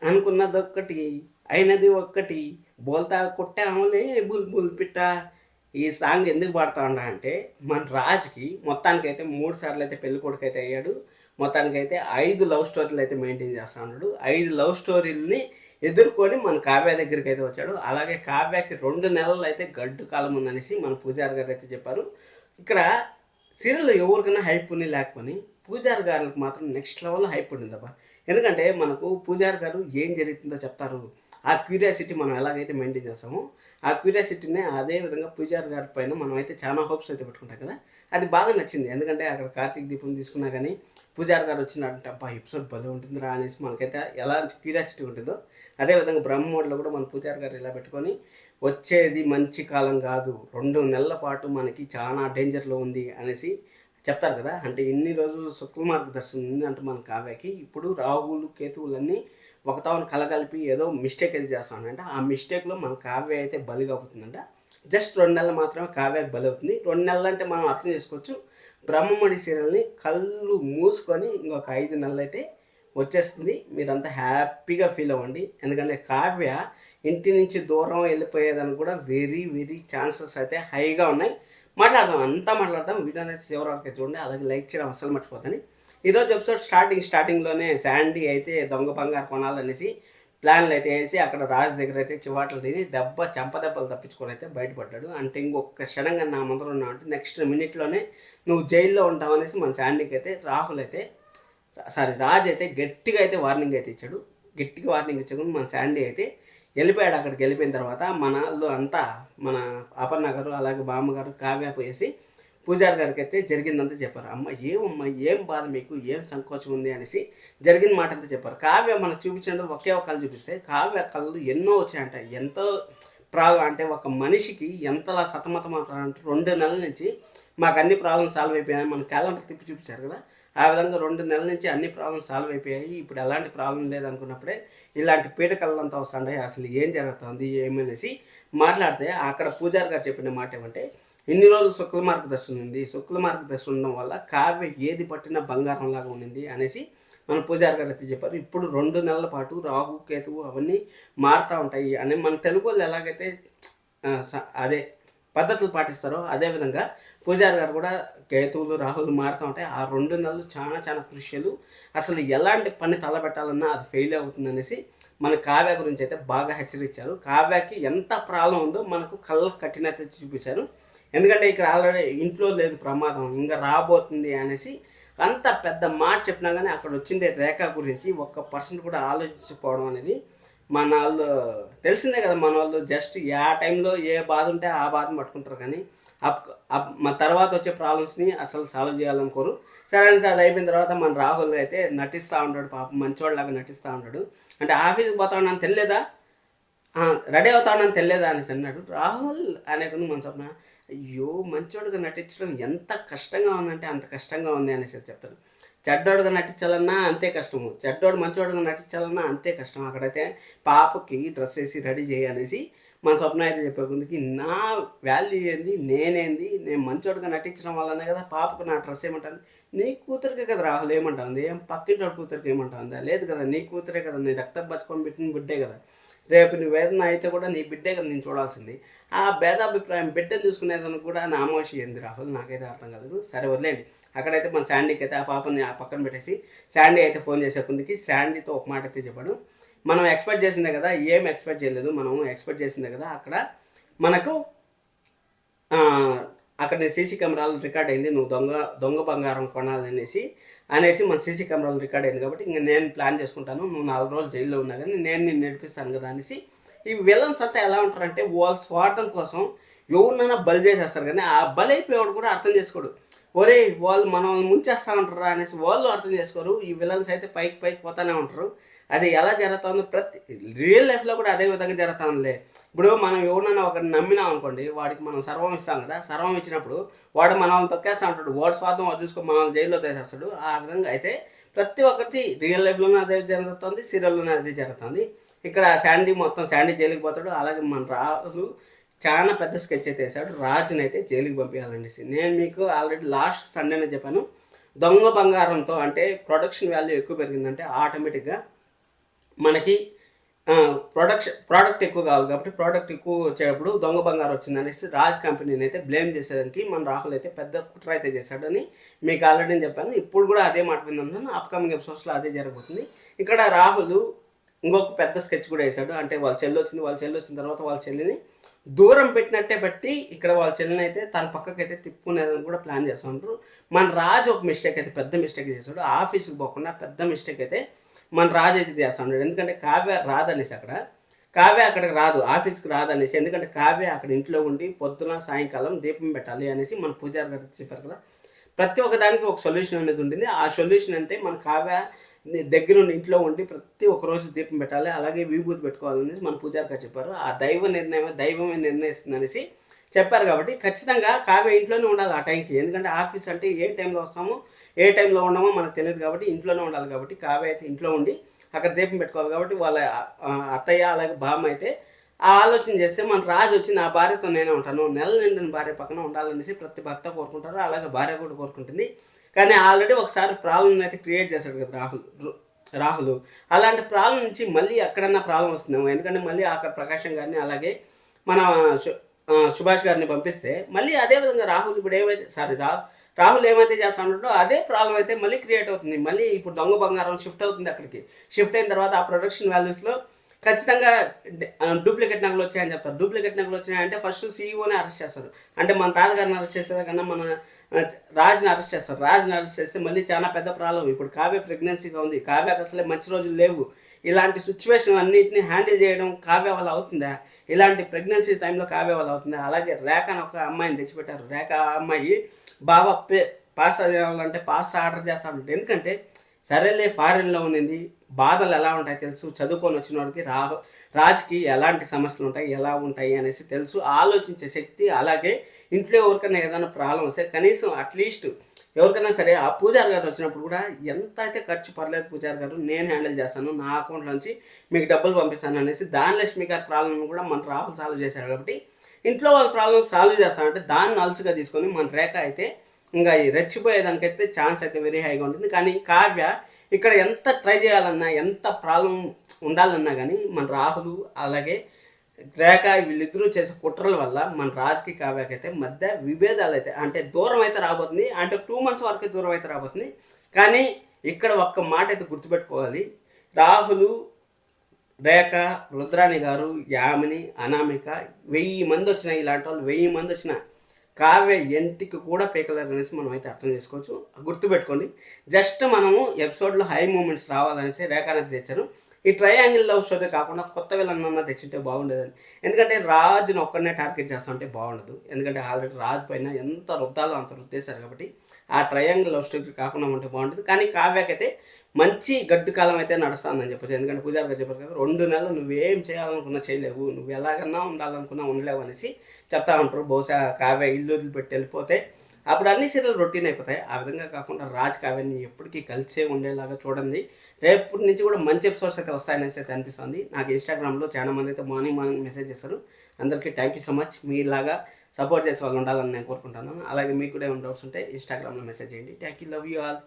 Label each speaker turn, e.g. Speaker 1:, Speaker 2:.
Speaker 1: అనుకున్నదొక్కటి అయినది ఒక్కటి బోల్తా కొట్టాములే బుల్బుల్ పిట్ట. ఈ సాంగ్ ఎందుకు పాడుతా ఉన్నా అంటే మన రాజ్కి మొత్తానికైతే 3 సార్లు అయితే పెళ్లి కొడుకు అయితే అయ్యాడు. మొత్తానికైతే 5 లవ్ స్టోరీలు అయితే మెయింటైన్ చేస్తా ఉన్నాడు. 5 లవ్ స్టోరీలని ఎదుర్కొని మన కావ్య దగ్గరికి అయితే వచ్చాడు. అలాగే కావ్యకి 2 నెలలు అయితే గడ్డు కాలం ఉందనేసి మన పూజారి గారు అయితే చెప్పారు. ఇక్కడ సీరియల్ ఎవరికైనా హైప్ ఉంది లేకపోని పూజారి గారికి మాత్రం నెక్స్ట్ లెవెల్ హైప్ ఉండిందబ్బా. ఎందుకంటే మనకు పూజారి గారు ఏం జరుగుతుందో చెప్తారు. ఆ క్యూరియాసిటీ మనం ఎలాగైతే మెయింటైన్ చేస్తామో ఆ క్యూరియాసిటీనే అదే విధంగా పూజారి గారి పైన మనం అయితే చాలా హోప్స్ అయితే పెట్టుకుంటాం కదా. అది బాగా నచ్చింది. ఎందుకంటే అక్కడ కార్తీక్ దీపం తీసుకున్నా కానీ పూజారి గారు వచ్చినట్టు అబ్బా ఎపిసోడ్ భలే ఉంటుందిరా అనేసి మనకైతే ఎలాంటి క్యూరియాసిటీ ఉంటుందో అదేవిధంగా బ్రహ్మోడ్లో కూడా మన పూజారి గారు ఇలా పెట్టుకొని వచ్చేది మంచి కాలం కాదు, 2 నెలల పాటు మనకి చాలా డేంజర్లో ఉంది అనేసి చెప్తారు కదా. అంటే ఇన్ని రోజులు శుక్ల మార్గదర్శనం ఉంది అంటే మన కావ్యకి ఇప్పుడు రాహులు కేతువులన్నీ ఒకతావను కలగలిపి ఏదో మిస్టేక్ అయితే చేస్తానంటే ఆ మిస్టేక్లో మన కావ్య అయితే బలిగా అవుతుందంట. జస్ట్ 2 నెలలు మాత్రమే కావ్యకి బలి అవుతుంది. 2 నెలలు అంటే మనం అర్థం చేసుకోవచ్చు. బ్రహ్మముడి సీరియల్ని కళ్ళు మూసుకొని ఇంకొక 5 నెలలు అయితే వచ్చేస్తుంది. మీరంతా హ్యాపీగా ఫీల్ అవ్వండి. ఎందుకంటే కావ్య ఇంటి నుంచి దూరం వెళ్ళిపోయేదానికి కూడా వెరీ వెరీ ఛాన్సెస్ అయితే హైగా ఉన్నాయి. మాట్లాడదాం, అంతా మాట్లాడదాం. వీడియో అయితే చివరి వరకు చూడండి. అలాగే లైక్ చేయడం అస్సలు మర్చిపోతాను. ఈరోజు ఎపిసోడ్ స్టార్టింగ్లోనే శాండీ అయితే దొంగ బంగారు కొనాలనేసి ప్లాన్లు అయితే వేసి అక్కడ రాజు దగ్గర అయితే చివాట్లు తిని చెంపదెబ్బలు తప్పించుకొని అయితే బయటపడ్డాడు. అంటే ఇంకొక క్షణంగా నా ముందర ఉన్నావు అంటే నెక్స్ట్ మినిట్లోనే నువ్వు జైల్లో ఉంటావు అనేసి మన శాండీకి అయితే రాజు అయితే గట్టిగా అయితే వార్నింగ్ అయితే ఇచ్చాడు. గట్టిగా వార్నింగ్ ఇచ్చాడు. మన శాండీ అయితే వెళ్ళిపోయాడు. అక్కడికి వెళ్ళిపోయిన తర్వాత మన వాళ్ళు అంతా మన అపర్ణ గారు అలాగే బామ్మగారు కావ్య పోయేసి పూజారి గారికి అయితే జరిగిందంతా చెప్పారు. ఏమమ్మా ఏం బాధ మీకు, ఏం సంకోచం ఉంది అనేసి జరిగిన మాట అంతా చెప్పారు. కావ్య మనకు చూపించండి ఒకే ఒక కళ్ళు చూపిస్తే కావ్య కళ్ళు ఎన్నో వచ్చాయంట. ఎంతో అంటే ఒక మనిషికి ఎంతలా సతమతం అంటే 2 నెలల నుంచి మాకు అన్ని ప్రాబ్లమ్స్ సాల్వ్ అయిపోయాయని మన క్యాలెండర్ తిప్పి చూపించారు కదా. ఆ విధంగా 2 నెలల నుంచి అన్ని ప్రాబ్లమ్స్ సాల్వ్ అయిపోయాయి. ఇప్పుడు ఎలాంటి ప్రాబ్లం లేదనుకున్నప్పుడే ఇలాంటి పీడకలంతా వస్తుంటాయి. అసలు ఏం జరుగుతుంది ఏమనేసి మాట్లాడితే అక్కడ పూజారి గారు చెప్పిన మాట ఏమంటే ఇన్ని రోజులు శుక్ల మార్గదర్శనం ఉంది. శుక్ల మార్గదర్శనం ఉండడం వల్ల కావ్య ఏది పట్టినా బంగారం లాగా ఉండింది అనేసి మన పూజారి గారు అయితే చెప్పారు. ఇప్పుడు 2 నెలల పాటు రాహు కేతువు అవన్నీ మారుతూ ఉంటాయి అని మన తెలుగు వాళ్ళు ఎలాగైతే అదే పద్ధతులు పాటిస్తారో అదేవిధంగా పూజారి గారు కూడా కేతువులు రాహులు మారుతూ ఉంటాయి. ఆ 2 నెలలు చాలా చాలా క్రూషియలు. అసలు ఎలాంటి పని తలబెట్టాలన్నా అది ఫెయిల్ అవుతుందనేసి మన కావ్య గురించి అయితే బాగా హెచ్చరించారు. కావ్యకి ఎంత ప్రాబ్లం ఉందో మనకు కళ్ళకు కట్టినట్టు చూపించారు. ఎందుకంటే ఇక్కడ ఆల్రెడీ ఇంట్లో లేదు ప్రమాదం ఇంకా రాబోతుంది అనేసి అంత పెద్ద మాట చెప్పినా కానీ అక్కడ వచ్చిందే రేఖ గురించి 1% కూడా ఆలోచించకపోవడం అనేది మన వాళ్ళు తెలిసిందే కదా. మన వాళ్ళు జస్ట్ ఏ టైంలో ఏ బాధ ఉంటే ఆ బాధను పట్టుకుంటారు కానీ మన తర్వాత వచ్చే ప్రాబ్లమ్స్ని అసలు సాల్వ్ చేయాలనుకోరు. సరే అని అది అయిపోయిన తర్వాత మన రాహుల్ అయితే నటిస్తూ ఉంటాడు. పాపం మంచివాళ్ళలాగా నటిస్తూ ఉంటాడు. అంటే ఆఫీస్కి పోతా ఉన్నాను తెలియదా, రెడీ అవుతానని తెలియదా అనేసి అన్నాడు. రాహుల్ అనేకుని మన స్వప్న అయ్యో మంచోడుగా నటించడం ఎంత కష్టంగా ఉందంటే అంత కష్టంగా ఉంది అనేసి చెప్తాను. చెడ్డోడుగా నటించాలన్నా అంతే కష్టము, చెడ్డోడు మంచోడుగా నటించాలన్నా అంతే కష్టం. అక్కడైతే పాపకి డ్రెస్ వేసి రెడీ చేయనేసి మన స్వప్న అయితే చెప్పే ముందుకి నా వాల్యూ ఏంది, నేనేంది, నేను మంచోడుగా నటించడం వల్లనే కదా పాపకు నా డ్రెస్ ఏమంటుంది. నీ కూతురికే కదా రాహుల్ ఏమంటుంది, ఏం పక్కింటి కూతురికి ఏమంటుందా, లేదు కదా నీ కూతురే కదా, నీ రక్తం పచ్చుకొని పెట్టిన బిడ్డే కదా, రేపు నీ వేదన అయితే కూడా నీ బిడ్డే కదా నేను చూడాల్సింది. ఆ భేదాభిప్రాయం బిడ్డను చూసుకునేదని కూడా నా ఆమోషి ఏంది రాహుల్, నాకైతే అర్థం కాలేదు. సరే వదిలేండి. అక్కడైతే మన శాండీకి అయితే ఆ పాపని ఆ పక్కన పెట్టేసి శాండీ అయితే ఫోన్ చేసే ముందుకి శాండీతో ఒక మాట అయితే చెప్పాడు. మనం ఎక్స్పెక్ట్ చేసిందే కదా, ఏం ఎక్స్పెక్ట్ చేయలేదు, మనం ఎక్స్పెక్ట్ చేసిందే కదా. అక్కడ మనకు అక్కడ సీసీ కెమెరాలు రికార్డ్ అయింది, నువ్వు దొంగ బంగారం కొనాలనేసి మన సీసీ కెమెరాలు రికార్డ్ అయింది కాబట్టి ఇంకా నేను ప్లాన్ చేసుకుంటాను, నువ్వు 4 రోజులు జైల్లో ఉన్నా కానీ నేను నిన్ను నడిపిస్తాను కదా అనేసి. ఈ విలన్స్ అంతా ఎలా ఉంటారంటే వాళ్ళ స్వార్థం కోసం ఎవరినైనా బలి చేసేస్తారు కానీ ఆ బలి అయిపోయేవాడు కూడా అర్థం చేసుకోడు. ఒరే వాళ్ళు మనల్ని ముంచేస్తూ ఉంటారా అనేసి వాళ్ళు అర్థం చేసుకోరు. ఈ విలన్స్ అయితే పైకి పోతూనే ఉంటారు. అది ఎలా జరుగుతుందో ప్రతి రియల్ లైఫ్లో కూడా అదే విధంగా జరుగుతుందిలే. ఇప్పుడు మనం ఎవరినైనా ఒకరిని నమ్మినాం అనుకోండి, వాడికి మనం సర్వం ఇస్తాం కదా, సర్వం ఇచ్చినప్పుడు వాడు మనల్ని తొక్కేస్తూ ఉంటాడు, వాడు స్వార్థం వాడు చూసుకొని మనల్ని జైల్లో తీసేస్తాడు. ఆ విధంగా అయితే ప్రతి ఒక్కటి రియల్ లైఫ్లోనే అదే జరుగుతుంది, సీరియల్లోనే అదే జరుగుతుంది. ఇక్కడ శాండీ జైలుకి పోతాడు. అలాగే మన రాజు చాలా పెద్ద స్కెచ్ అయితే వేసాడు, రాజుని అయితే జైలుకి పంపించాలనేసి. నేను మీకు ఆల్రెడీ లాస్ట్ సండేనే చెప్పాను, దొంగ బంగారంతో అంటే ప్రొడక్షన్ వాల్యూ ఎక్కువ పెరిగిందంటే ఆటోమేటిక్గా మనకి ప్రోడక్ట్ ఎక్కువ కావాలి కాబట్టి ప్రోడక్ట్ ఎక్కువ వచ్చేటప్పుడు దొంగ బంగారం వచ్చిందనేసి రాజ్ కంపెనీని అయితే బ్లేమ్ చేసేదానికి మన రాహుల్ అయితే పెద్ద కుట్ర అయితే చేశాడని మీకు ఆల్రెడీ చెప్పాను. ఇప్పుడు కూడా అదే మాట విన్నాను. అప్కమింగ్ ఎపిసోడ్స్లో అదే జరగబోతుంది. ఇక్కడ రాహుల్ ఇంకొక పెద్ద స్కెచ్ కూడా వేశాడు. అంటే వాళ్ళ చెల్లి వచ్చిన తర్వాత వాళ్ళ చెల్లిని దూరం పెట్టినట్టే బట్టి ఇక్కడ వాళ్ళ చెల్లిని అయితే తన పక్కకైతే తిప్పుకునేదని కూడా ప్లాన్ చేస్తూ ఉంటారు. మన రాజు ఒక మిస్టేక్ అయితే పెద్ద మిస్టేక్ చేశాడు. ఆఫీస్కి పోకుండా పెద్ద మిస్టేక్ అయితే మన రాజు అయితే చేస్తూ ఉన్నాడు. ఎందుకంటే కావ్య రాదనేసి కావ్య అక్కడికి రాదు, ఆఫీస్కి రాదనేసి. ఎందుకంటే కావ్య అక్కడ ఇంట్లో ఉండి పొద్దున సాయంకాలం దీపం పెట్టాలి అనేసి మన పూజారి గారు చెప్పారు కదా. ప్రతి ఒక్కదానికి ఒక సొల్యూషన్ అనేది ఉంటుంది. ఆ సొల్యూషన్ అంటే మన కావ్య దగ్గరుండి ఇంట్లో ఉండి ప్రతి ఒక్క రోజు దీపం పెట్టాలి, అలాగే విభూతి పెట్టుకోవాలనేసి మన పూజారి గారు చెప్పారు. ఆ దైవమే నిర్ణయిస్తుంది అనేసి చెప్పారు. కాబట్టి ఖచ్చితంగా కావ్య ఇంట్లోనే ఉండాలి ఆ టైంకి. ఎందుకంటే ఆఫీస్ అంటే ఏ టైంలో వస్తామో ఏ టైంలో ఉండమో మనకు తెలియదు కాబట్టి ఇంట్లోనే ఉండాలి. కాబట్టి కావ్య అయితే ఇంట్లో ఉండి అక్కడ దీపం పెట్టుకోవాలి. కాబట్టి వాళ్ళ అత్తయ్య అలాగే బామ్మ అయితే ఆ ఆలోచన చేస్తే మన రాజు వచ్చి నా భార్యతో నేనే ఉంటాను, నెల నిండిన భార్య పక్కన ఉండాలనేసి ప్రతి భర్త కోరుకుంటారు, అలాగే భార్య కూడా కోరుకుంటుంది. కానీ ఆల్రెడీ ఒకసారి ప్రాబ్లం అయితే క్రియేట్ చేశాడు కదా రాహుల్. అలాంటి ప్రాబ్లం నుంచి మళ్ళీ ఎక్కడన్నా ప్రాబ్లం వస్తుందేమో. ఎందుకంటే మళ్ళీ అక్కడ ప్రకాశం గారిని అలాగే మన సుభాష్ గారిని పంపిస్తే మళ్ళీ అదే విధంగా రాహుల్ ఇప్పుడు రాహుల్ ఏమైతే చేస్తా ఉంటాడో అదే ప్రాబ్లం అయితే మళ్ళీ క్రియేట్ అవుతుంది. మళ్ళీ ఇప్పుడు దొంగ బంగారం షిఫ్ట్ అవుతుంది అక్కడికి. షిఫ్ట్ అయిన తర్వాత ఆ ప్రొడక్షన్ వాల్యూస్లో ఖచ్చితంగా డూప్లికేట్ నగలు వచ్చాయని చెప్తారు. డూప్లికేట్ నగలు వచ్చాయంటే ఫస్ట్ సీఈఓనే అరెస్ట్ చేస్తారు. అంటే మన తాతగారిని అరెస్ట్ చేసేదా కన్నా మన రాజ్ని అరెస్ట్ చేస్తారు. రాజ్ని అరెస్ట్ చేస్తే మళ్ళీ చాలా పెద్ద ప్రాబ్లం. ఇప్పుడు కావ్య ప్రెగ్నెన్సీగా ఉంది, కావ్యకు అసలే మంచి రోజులు లేవు. ఇలాంటి సిచ్యువేషన్ అన్నింటినీ హ్యాండిల్ చేయడం కావ్య వల్ల అవుతుందా? ఇలాంటి ప్రెగ్నెన్సీ టైంలో కావ్య వల్ల అవుతుందా? అలాగే రేఖ అని ఒక అమ్మాయిని తెచ్చిపెట్టారు. రేఖ అమ్మాయి బాబా పాస్ అవ్వాలంటే పాస్ ఆర్డర్ చేస్తాను. ఎందుకంటే సరేలే ఫారిన్లో ఉన్నింది, బాధలు ఎలా ఉంటాయి తెలుసు, చదువుకొని వచ్చిన వాడికి రాజుకి ఎలాంటి సమస్యలు ఉంటాయి ఎలా ఉంటాయి అనేసి తెలుసు, ఆలోచించే శక్తి. అలాగే ఇంట్లో ఎవరికైనా ఏదైనా ప్రాబ్లం వస్తే కనీసం అట్లీస్ట్ ఎవరికైనా సరే ఆ పూజారి గారు వచ్చినప్పుడు కూడా ఎంత అయితే ఖర్చు పర్లేదు పూజారి గారు, నేను హ్యాండిల్ చేస్తాను, నా అకౌంట్లోంచి మీకు డబ్బులు పంపిస్తాను అనేసి ధనలక్ష్మి గారి ప్రాబ్లం కూడా మన రాహుల్ సాల్వ్ చేశారు. కాబట్టి ఇంట్లో వాళ్ళ ప్రాబ్లమ్ సాల్వ్ చేస్తానంటే దాన్ని అలసుగా తీసుకొని మన రేఖ అయితే ఇంకా రెచ్చిపోయేదానికైతే ఛాన్స్ అయితే వెరీ హైగా ఉంటుంది. కానీ కావ్య ఇక్కడ ఎంత ట్రై చేయాలన్నా ఎంత ప్రాబ్లం ఉండాలన్నా కానీ మన రాహుల్ అలాగే రేఖ వీళ్ళిద్దరూ చేసే కుట్రల వల్ల మన రాజుకి కావ్యకి అయితే మధ్య విభేదాలు అయితే అంటే దూరం అయితే రాబోతుంది. అంటే 2 months వరకే దూరం అయితే రాబోతుంది. కానీ ఇక్కడ ఒక్క మాట అయితే గుర్తుపెట్టుకోవాలి, రాహుల్, రేఖ, రుద్రాణి గారు, యామిని, అనామిక 1000 మంది వచ్చినా, ఇలాంటి వాళ్ళు 1000 మంది వచ్చినా కావ్య ఎంటికి కూడా పీకలేరు అనేసి మనం అయితే అర్థం చేసుకోవచ్చు. గుర్తుపెట్టుకోండి. జస్ట్ మనము ఎపిసోడ్లో హై మూమెంట్స్ రావాలనేసి రేఖానైతే తెచ్చారు. ఈ ట్రయాంగిల్ లవ్ స్టోరీ కాకుండా కొత్త విలన్ తెచ్చుంటే బాగుండేదని. ఎందుకంటే రాజుని ఒక్కడనే టార్గెట్ చేస్తుంటే బాగుండదు. ఎందుకంటే ఆల్రెడీ రాజు పైన ఎంత రుద్దాలో అంత రుద్దేశారు. కాబట్టి ఆ ట్రయాంగిల్ లవ్ స్టోరీ కాకుండా ఉంటే బాగుంటుంది. కానీ కావ్యకైతే మంచి గడ్డు కాలం అయితే నడుస్తుందని చెప్పచ్చు. ఎందుకంటే పూజారి గారు చెప్పారు కదా, 2 నెలలు నువ్వేం చేయాలనుకున్నా చేయలేవు, నువ్వు ఎలాగన్నా ఉండాలనుకున్నా ఉండలేవు అనేసి చెప్తా ఉంటారు. బహుశా కావ్య ఇల్లు వదిలిపెట్టి వెళ్ళిపోతే అప్పుడు అన్ని సీరియల్ రొటీన్ అయిపోతాయి. ఆ విధంగా కాకుండా రాజ్ కావ్యాన్ని ఎప్పటికీ కలిసే ఉండేలాగా చూడండి. రేపటి నుంచి కూడా మంచి ఎపిసోడ్స్ అయితే వస్తాయనేసి అయితే అనిపిస్తుంది. నాకు ఇన్స్టాగ్రామ్లో చాలా మంది అయితే మార్నింగ్ మెసేజ్ చేస్తారు. అందరికీ థ్యాంక్ యూ సో మచ్. మీలాగా సపోర్ట్ చేసే వాళ్ళు ఉండాలని నేను కోరుకుంటాను. అలాగే మీకు కూడా ఏమైనా డౌట్స్ ఉంటే ఇన్స్టాగ్రామ్లో మెసేజ్ చేయండి. Thank you, love you all.